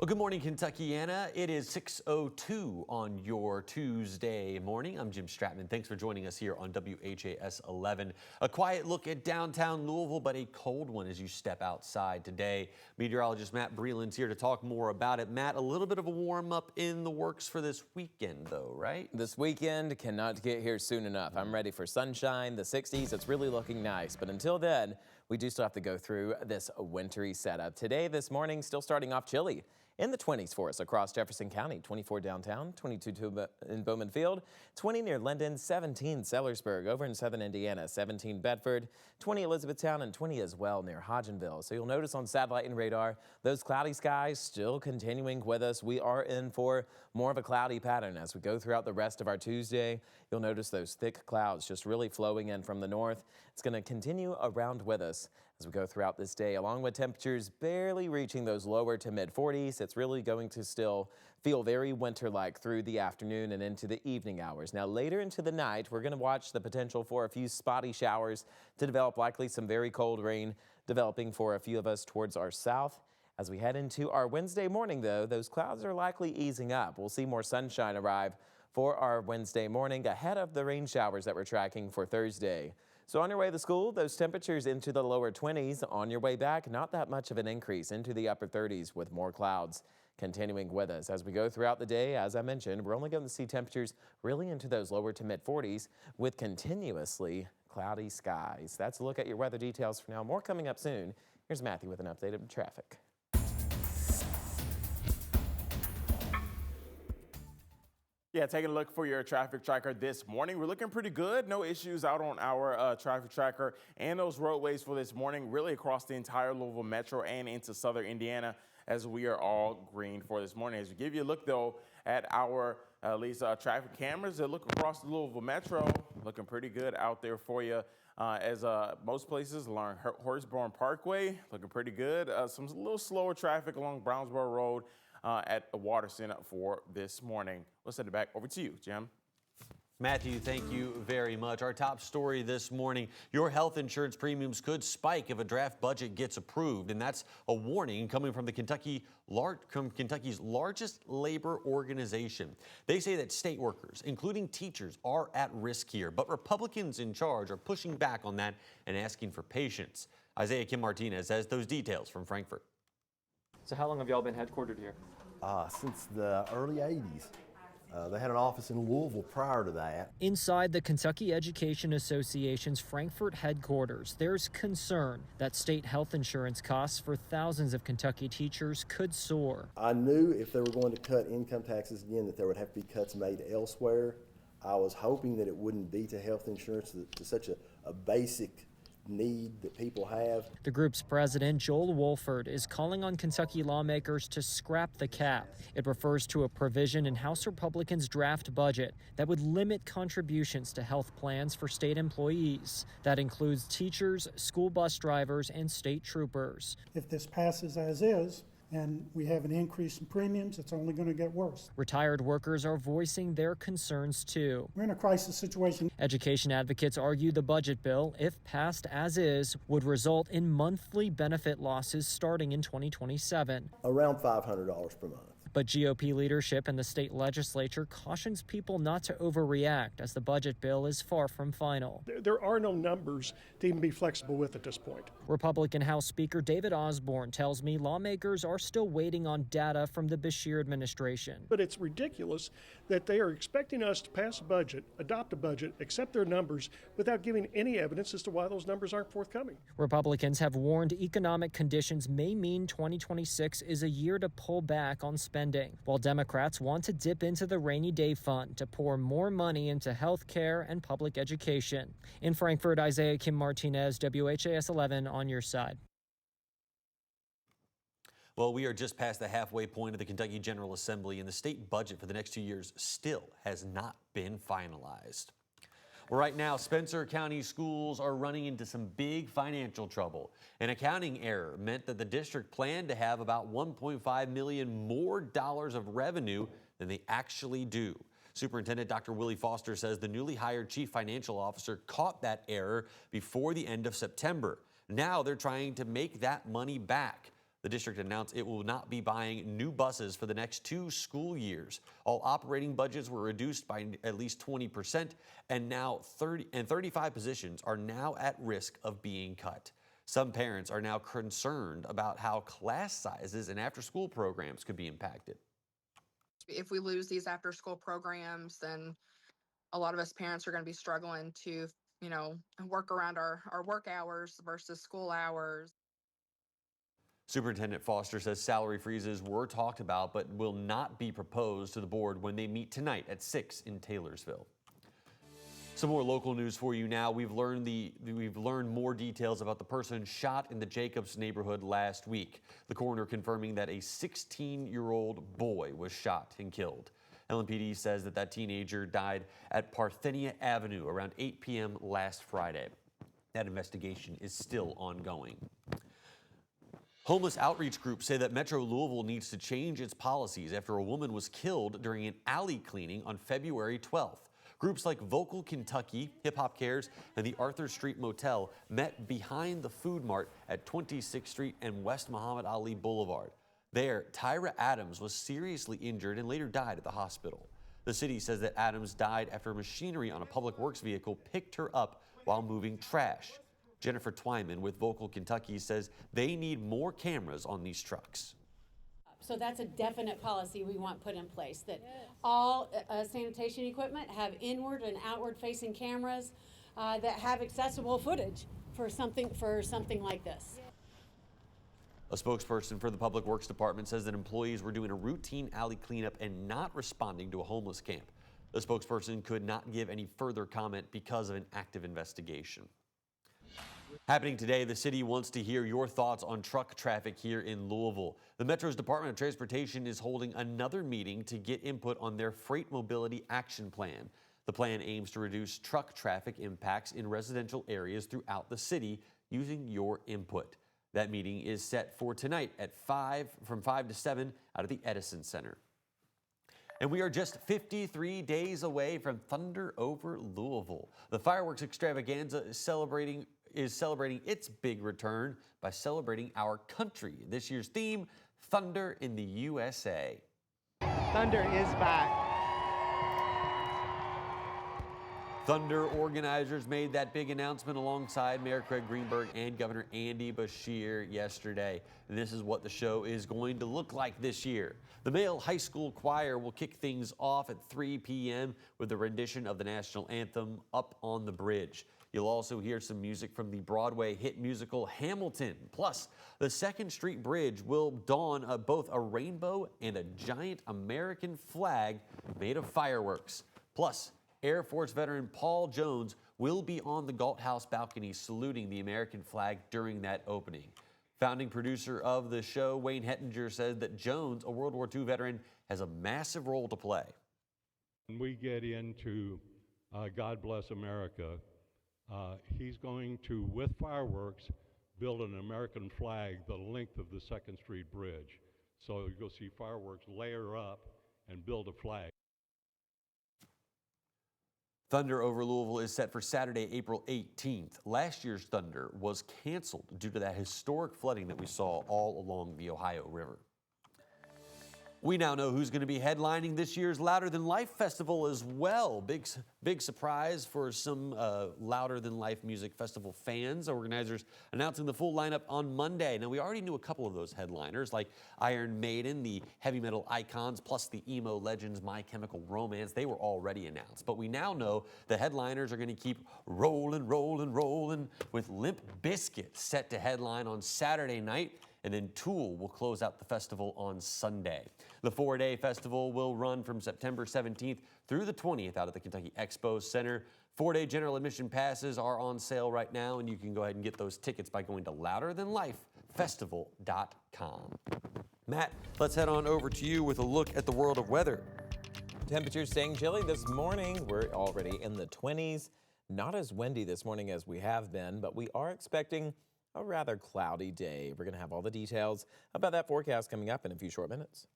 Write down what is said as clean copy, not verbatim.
Well, good morning, Kentuckiana. It is 6:02 on your Tuesday morning. I'm Jim Stratman. Thanks for joining us here on WHAS 11. A quiet look at downtown Louisville, but a cold one as you step outside today. Meteorologist Matt Breland's here to talk more about it. Matt, a little bit of a warm up in the works for this weekend, though, right? This weekend cannot get here soon enough. I'm ready for sunshine, the 60s. It's really looking nice. But until then, we do still have to go through this wintry setup. Today, this morning, still starting off chilly. In the 20s for us across Jefferson County, 24 downtown, 22 in Bowman Field, 20 near Linden, 17 Sellersburg, over in southern Indiana, 17 Bedford, 20 Elizabethtown, and 20 as well near Hodgenville. So you'll notice on satellite and radar, those cloudy skies still continuing with us. We are in for more of a cloudy pattern as we go throughout the rest of our Tuesday. You'll notice those thick clouds just really flowing in from the north. It's going to continue around with us as we go throughout this day, along with temperatures barely reaching those lower to mid 40s. It's really going to still feel very winter-like through the afternoon and into the evening hours. Now, later into the night, we're going to watch the potential for a few spotty showers to develop, likely some very cold rain developing for a few of us towards our south. As we head into our Wednesday morning, though, those clouds are likely easing up. We'll see more sunshine arrive for our Wednesday morning ahead of the rain showers that we're tracking for Thursday. So on your way to school, those temperatures into the lower 20s. On your way back, not that much of an increase into the upper 30s with more clouds continuing with us. As we go throughout the day, as I mentioned, we're only going to see temperatures really into those lower to mid 40s with continuously cloudy skies. That's a look at your weather details for now. More coming up soon. Here's Matthew with an update of traffic. Yeah, taking a look for your traffic tracker this morning. We're looking pretty good. No issues out on our traffic tracker and those roadways for this morning, really across the entire Louisville Metro and into southern Indiana, as we are all green for this morning. As we give you a look, though, at our traffic cameras that look across the Louisville Metro, looking pretty good out there for you. As most places along Horsborn Parkway, looking pretty good. Some little slower traffic along Brownsboro Road at the Waterson for this morning. We'll send it back over to you, Jim. Matthew, thank you very much. Our top story this morning, your health insurance premiums could spike if a draft budget gets approved. And that's a warning coming from Kentucky's largest labor organization. They say that state workers, including teachers, are at risk here. But Republicans in charge are pushing back on that and asking for patience. Isaiah Kim Martinez has those details from Frankfort. So how long have y'all been headquartered here? Since the early 80s. They had an office in Louisville prior to that. Inside the Kentucky Education Association's Frankfort headquarters, there's concern that state health insurance costs for thousands of Kentucky teachers could soar. I knew if they were going to cut income taxes again that there would have to be cuts made elsewhere. I was hoping that it wouldn't be to health insurance, to such a basic need that people have. The group's president, Joel Wolford, is calling on Kentucky lawmakers to scrap the cap. It refers to a provision in House Republicans' draft budget that would limit contributions to health plans for state employees. That includes teachers, school bus drivers, and state troopers. If this passes as is, and we have an increase in premiums, it's only going to get worse. Retired workers are voicing their concerns too. We're in a crisis situation. Education advocates argue the budget bill, if passed as is, would result in monthly benefit losses starting in 2027. Around $500 per month. But GOP leadership and the state legislature cautions people not to overreact as the budget bill is far from final. There are no numbers to even be flexible with at this point. Republican House Speaker David Osborne tells me lawmakers are still waiting on data from the Beshear administration. But it's ridiculous that they are expecting us to pass a budget, adopt a budget, accept their numbers without giving any evidence as to why those numbers aren't forthcoming. Republicans have warned economic conditions may mean 2026 is a year to pull back on spending, while Democrats want to dip into the rainy day fund to pour more money into health care and public education. In Frankfort, Isaiah Kim Martinez, WHAS 11 on your side. Well, we are just past the halfway point of the Kentucky General Assembly, and the state budget for the next 2 years still has not been finalized. Well, right now, Spencer County schools are running into some big financial trouble. An accounting error meant that the district planned to have about $1.5 million more dollars of revenue than they actually do. Superintendent Dr. Willie Foster says the newly hired chief financial officer caught that error before the end of September. Now they're trying to make that money back. The district announced it will not be buying new buses for the next 2 school years. All operating budgets were reduced by at least 20%, and now 35 positions are now at risk of being cut. Some parents are now concerned about how class sizes and after-school programs could be impacted. If we lose these after-school programs, then a lot of us parents are going to be struggling to, work around our work hours versus school hours. Superintendent Foster says salary freezes were talked about but will not be proposed to the board when they meet tonight at 6 in Taylorsville. Some more local news for you now. We've learned more details about the person shot in the Jacobs neighborhood last week. The coroner confirming that a 16-year-old boy was shot and killed. LMPD says that teenager died at Parthenia Avenue around 8 p.m. last Friday. That investigation is still ongoing. Homeless outreach groups say that Metro Louisville needs to change its policies after a woman was killed during an alley cleaning on February 12th. Groups like Vocal Kentucky, Hip Hop Cares, and the Arthur Street Motel met behind the Food Mart at 26th Street and West Muhammad Ali Boulevard. There, Tyra Adams was seriously injured and later died at the hospital. The city says that Adams died after machinery on a public works vehicle picked her up while moving trash. Jennifer Twyman with Vocal Kentucky says they need more cameras on these trucks. So that's a definite policy we want put in place, that all sanitation equipment have inward and outward facing cameras that have accessible footage for something like this. A spokesperson for the Public Works Department says that employees were doing a routine alley cleanup and not responding to a homeless camp. The spokesperson could not give any further comment because of an active investigation. Happening today, the city wants to hear your thoughts on truck traffic here in Louisville. The Metro's Department of Transportation is holding another meeting to get input on their Freight Mobility Action Plan. The plan aims to reduce truck traffic impacts in residential areas throughout the city using your input. That meeting is set for tonight at from 5 to 7 out of the Edison Center. And we are just 53 days away from Thunder over Louisville. The fireworks extravaganza is celebrating its big return by celebrating our country. This year's theme, Thunder in the USA. Thunder is back. Thunder organizers made that big announcement alongside Mayor Craig Greenberg and Governor Andy Beshear yesterday. This is what the show is going to look like this year. The male high school choir will kick things off at 3 p.m. with a rendition of the national anthem, Up on the Bridge. You'll also hear some music from the Broadway hit musical Hamilton. Plus, the 2nd Street Bridge will don both a rainbow and a giant American flag made of fireworks. Plus, Air Force veteran Paul Jones will be on the Galt House balcony saluting the American flag during that opening. Founding producer of the show, Wayne Hettinger, says that Jones, a World War II veteran, has a massive role to play. When we get into God Bless America, he's going to, with fireworks, build an American flag the length of the 2nd Street Bridge. So you'll see fireworks layer up and build a flag. Thunder over Louisville is set for Saturday, April 18th. Last year's Thunder was canceled due to that historic flooding that we saw all along the Ohio River. We now know who's going to be headlining this year's Louder Than Life Festival as well. Big surprise for some Louder Than Life Music Festival fans. Organizers announcing the full lineup on Monday. Now, we already knew a couple of those headliners, like Iron Maiden, the heavy metal icons, plus the emo legends My Chemical Romance. They were already announced. But we now know the headliners are going to keep rolling, with Limp Bizkit set to headline on Saturday night. And then Tool will close out the festival on Sunday. The 4-day festival will run from September 17th through the 20th out at the Kentucky Expo Center. 4-day general admission passes are on sale right now, and you can go ahead and get those tickets by going to louderthanlifefestival.com. Matt, let's head on over to you with a look at the world of weather. Temperatures staying chilly this morning. We're already in the 20s. Not as windy this morning as we have been, but we are expecting a rather cloudy day. We're going to have all the details about that forecast coming up in a few short minutes.